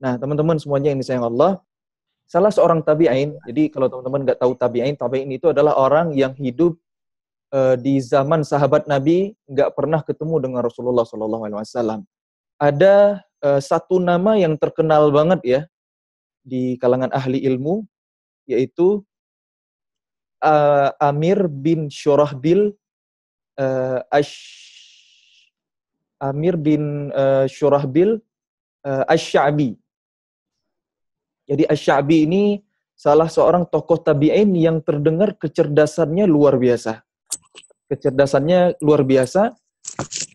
Nah, teman-teman semuanya yang disayang Allah, salah seorang tabi'in, jadi kalau teman-teman nggak tahu tabi'in itu adalah orang yang hidup di zaman sahabat Nabi, nggak pernah ketemu dengan Rasulullah SAW. Ada satu nama yang terkenal banget ya di kalangan ahli ilmu, yaitu Amir bin Syurahbil uh, Amir bin Syurahbil Asy-Sya'bi. Jadi Asy-Sya'bi ini salah seorang tokoh tabi'in yang terdengar kecerdasannya luar biasa. Kecerdasannya luar biasa.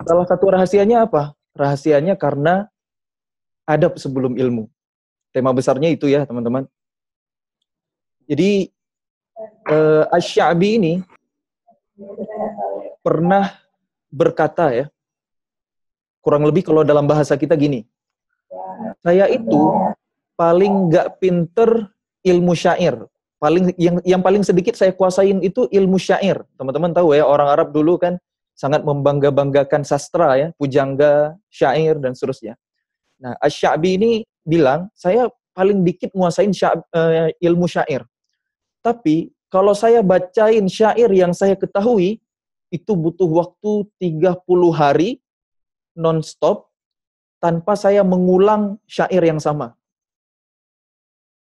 Salah satu rahasianya apa? Rahasianya karena adab sebelum ilmu. Tema besarnya itu ya, teman-teman. Jadi Asy-Sya'bi ini pernah berkata ya, kurang lebih kalau dalam bahasa kita gini, saya itu paling nggak pinter ilmu syair. Yang paling sedikit saya kuasain itu ilmu syair. Teman-teman tahu ya, orang Arab dulu kan sangat membangga-banggakan sastra ya, pujangga, syair dan seterusnya. Nah, Asy-Sya'bi ini bilang, saya paling dikit nguasain ilmu syair. Tapi kalau saya bacain syair yang saya ketahui, itu butuh waktu 30 hari non-stop tanpa saya mengulang syair yang sama.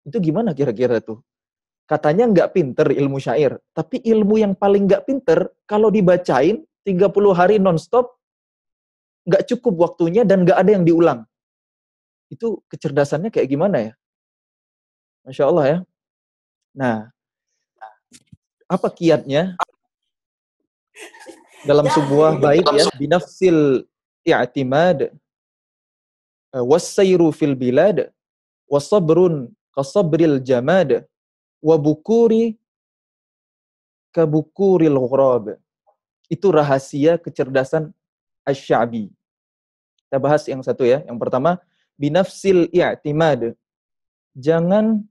Itu gimana kira-kira tuh? Katanya nggak pinter ilmu syair, tapi ilmu yang paling nggak pinter, kalau dibacain 30 hari non-stop, nggak cukup waktunya dan nggak ada yang diulang. Itu kecerdasannya kayak gimana ya? Masya Allah ya. Nah, apa kiatnya? Dalam sebuah bait ya, binafsil i'timad wassayru fil bilad wasabrun kasabril jamad wa bukuri kabukuril ghurab. Itu rahasia kecerdasan Asy-Sya'bi. Kita bahas yang satu ya. Yang pertama, binafsil i'timad. Jangan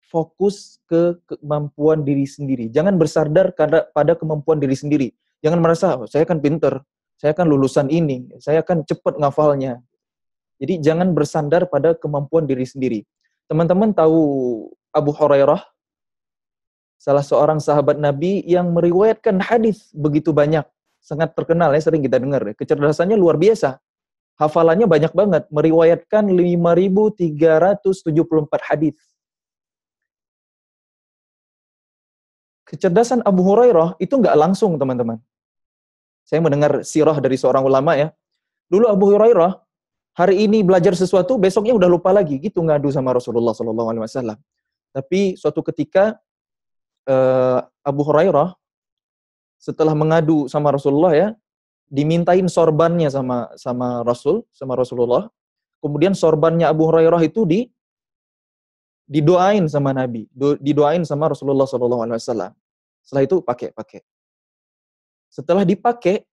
fokus ke kemampuan diri sendiri. Jangan bersandar pada kemampuan diri sendiri. Jangan merasa, oh, saya kan pinter, saya kan lulusan ini, saya kan cepat ngafalnya. Jadi jangan bersandar pada kemampuan diri sendiri. Teman-teman tahu Abu Hurairah, salah seorang sahabat Nabi yang meriwayatkan hadis begitu banyak. Sangat terkenal ya, sering kita dengar. Kecerdasannya luar biasa. Hafalannya banyak banget, meriwayatkan 5.374 hadis. Kecerdasan Abu Hurairah itu nggak langsung, teman-teman. Saya mendengar sirah dari seorang ulama ya. Dulu Abu Hurairah hari ini belajar sesuatu, besoknya udah lupa lagi, gitu ngadu sama Rasulullah SAW. Tapi suatu ketika Abu Hurairah setelah mengadu sama Rasulullah ya, dimintain sorbannya sama Rasulullah. Kemudian sorbannya Abu Hurairah itu didoain sama Nabi, didoain sama Rasulullah SAW. Setelah itu pakai. Setelah dipakai,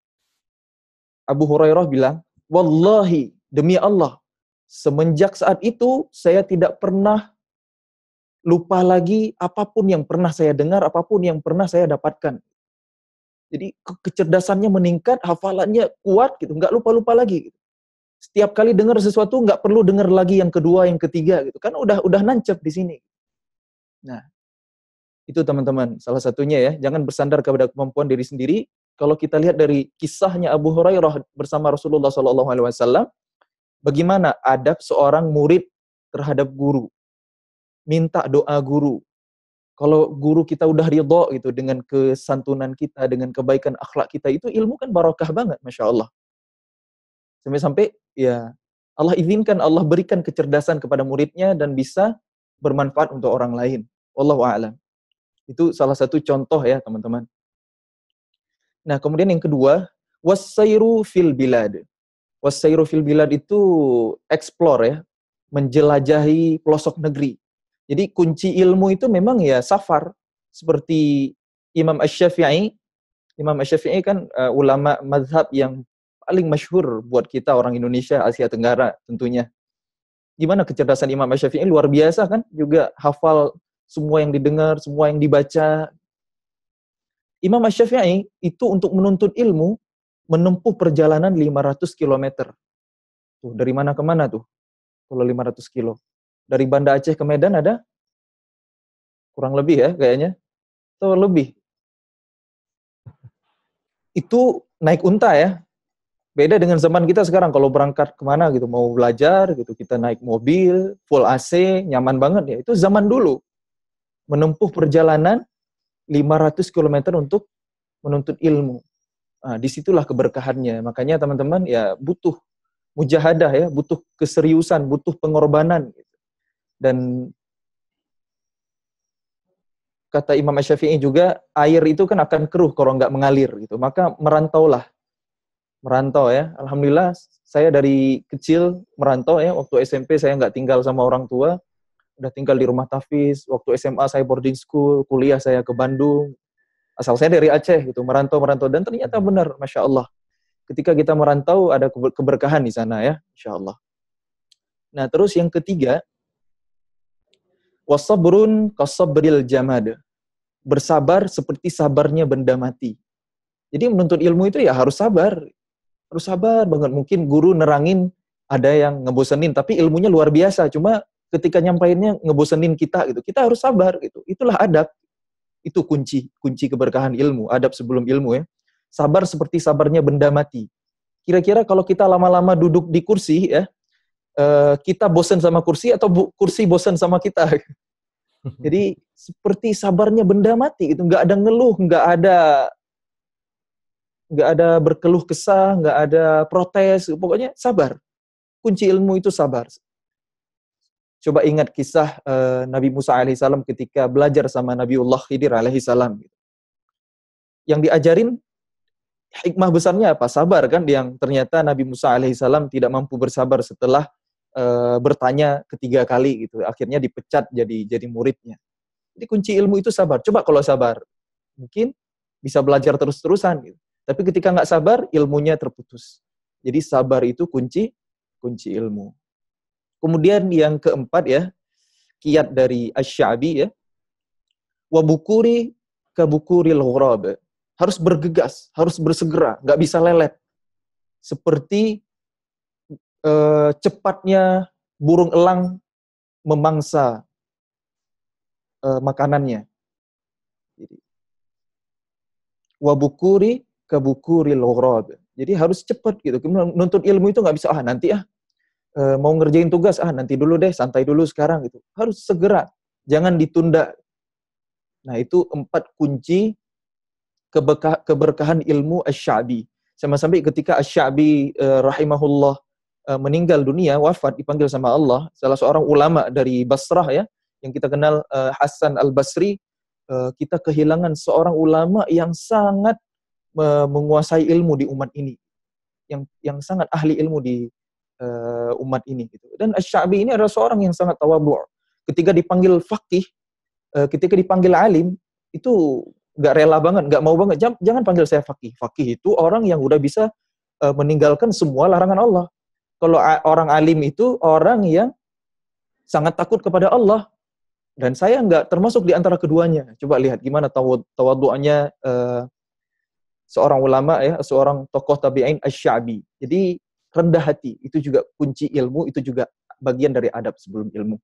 Abu Hurairah bilang, wallahi, demi Allah, semenjak saat itu saya tidak pernah lupa lagi apapun yang pernah saya dengar, apapun yang pernah saya dapatkan. Jadi kecerdasannya meningkat, hafalannya kuat gitu, nggak lupa-lupa lagi. Gitu. Setiap kali dengar sesuatu nggak perlu dengar lagi yang kedua, yang ketiga gitu. Kan udah nancep di sini. Nah, itu teman-teman, salah satunya ya, jangan bersandar kepada kemampuan diri sendiri. Kalau kita lihat dari kisahnya Abu Hurairah bersama Rasulullah SAW, bagaimana adab seorang murid terhadap guru, minta doa guru. Kalau guru kita udah ridho gitu dengan kesantunan kita, dengan kebaikan akhlak kita, itu ilmu kan barakah banget, Masya Allah. Sampai-sampai ya Allah izinkan, Allah berikan kecerdasan kepada muridnya dan bisa bermanfaat untuk orang lain. Wallahu a'lam. Itu salah satu contoh ya, teman-teman. Nah, kemudian yang kedua, wassayru fil bilad. Wassayru fil bilad itu explore ya, menjelajahi pelosok negeri. Jadi kunci ilmu itu memang ya safar. Seperti Imam Asy-Syafi'i. Imam Asy-Syafi'i kan ulama mazhab yang paling masyhur buat kita orang Indonesia, Asia Tenggara tentunya. Gimana kecerdasan Imam Asy-Syafi'i? Luar biasa kan? Juga hafal semua yang didengar, semua yang dibaca. Imam Asy-Syafi'i itu untuk menuntut ilmu menempuh perjalanan 500 km. Tuh, dari mana ke mana tuh? Kalau 500 kilo. Dari Banda Aceh ke Medan ada kurang lebih ya kayaknya. Atau lebih. Itu naik unta ya. Beda dengan zaman kita sekarang kalau berangkat kemana gitu, mau belajar gitu, kita naik mobil, full AC, nyaman banget ya. Itu zaman dulu. Menempuh perjalanan 500 kilometer untuk menuntut ilmu. Nah, disitulah keberkahannya. Makanya teman-teman ya butuh mujahadah ya, butuh keseriusan, butuh pengorbanan. Dan kata Imam Asy-Syafi'i juga, air itu kan akan keruh kalau nggak mengalir gitu. Maka merantaulah, merantau ya. Alhamdulillah saya dari kecil merantau ya. Waktu SMP saya nggak tinggal sama orang tua, udah tinggal di rumah tahfiz. Waktu SMA saya boarding school, kuliah saya ke Bandung. Asal saya dari Aceh gitu, merantau-merantau. Dan ternyata benar, Masya Allah. Ketika kita merantau, ada keberkahan di sana ya, Insya Allah. Nah, terus yang ketiga, wasabrun kasabril jamad. Bersabar seperti sabarnya benda mati. Jadi menuntut ilmu itu ya harus sabar. Harus sabar banget. Mungkin guru nerangin, ada yang ngebosenin, tapi ilmunya luar biasa. Cuma ketika nyampainnya ngebosenin kita gitu. Kita harus sabar gitu. Itulah adab. Itu kunci keberkahan ilmu, adab sebelum ilmu ya. Sabar seperti sabarnya benda mati. Kira-kira kalau kita lama-lama duduk di kursi ya, kita bosan sama kursi atau kursi bosan sama kita. Jadi seperti sabarnya benda mati gitu, nggak ada ngeluh, nggak ada berkeluh kesah, nggak ada protes, pokoknya sabar. Kunci ilmu itu sabar. Coba ingat kisah Nabi Musa alaihissalam ketika belajar sama Nabiullah Khidir alaihissalam. Yang diajarin hikmah besarnya apa? Sabar kan, yang ternyata Nabi Musa alaihissalam tidak mampu bersabar setelah bertanya ketiga kali gitu. Akhirnya dipecat jadi muridnya. Jadi kunci ilmu itu sabar. Coba kalau sabar, mungkin bisa belajar terus-terusan gitu. Tapi ketika nggak sabar, ilmunya terputus. Jadi sabar itu kunci ilmu. Kemudian yang keempat ya, kiat dari Asy-Sya'bi ya, wa bukuri ka bukuril ghurab. Harus bergegas, harus bersegera, nggak bisa lelet. Seperti cepatnya burung elang memangsa makanannya. Jadi, wabukuri kabukuri loghrab. Jadi harus cepat gitu. Menuntut ilmu itu nggak bisa nanti mau ngerjain tugas nanti dulu deh, santai dulu sekarang gitu. Harus segera, jangan ditunda. Nah, itu 4 kunci keberkahan ilmu Asy-Sya'bi. Sampai ketika Asy-Sya'bi rahimahullah meninggal dunia, wafat, dipanggil sama Allah, salah seorang ulama dari Basrah ya, yang kita kenal Hasan Al-Basri, kita kehilangan seorang ulama yang sangat menguasai ilmu di umat ini, yang sangat ahli ilmu di umat ini gitu. Dan Asy-Sya'bi ini adalah seorang yang sangat tawadhu'. Ketika dipanggil faqih, ketika dipanggil alim, itu nggak rela banget, nggak mau banget. Jangan panggil saya faqih. Faqih itu orang yang udah bisa meninggalkan semua larangan Allah. Kalau orang alim itu orang yang sangat takut kepada Allah. Dan saya nggak termasuk di antara keduanya. Coba lihat gimana tawadhu'annya seorang ulama ya, seorang tokoh tabi'in Asy-Sya'bi. Jadi rendah hati, itu juga kunci ilmu, itu juga bagian dari adab sebelum ilmu.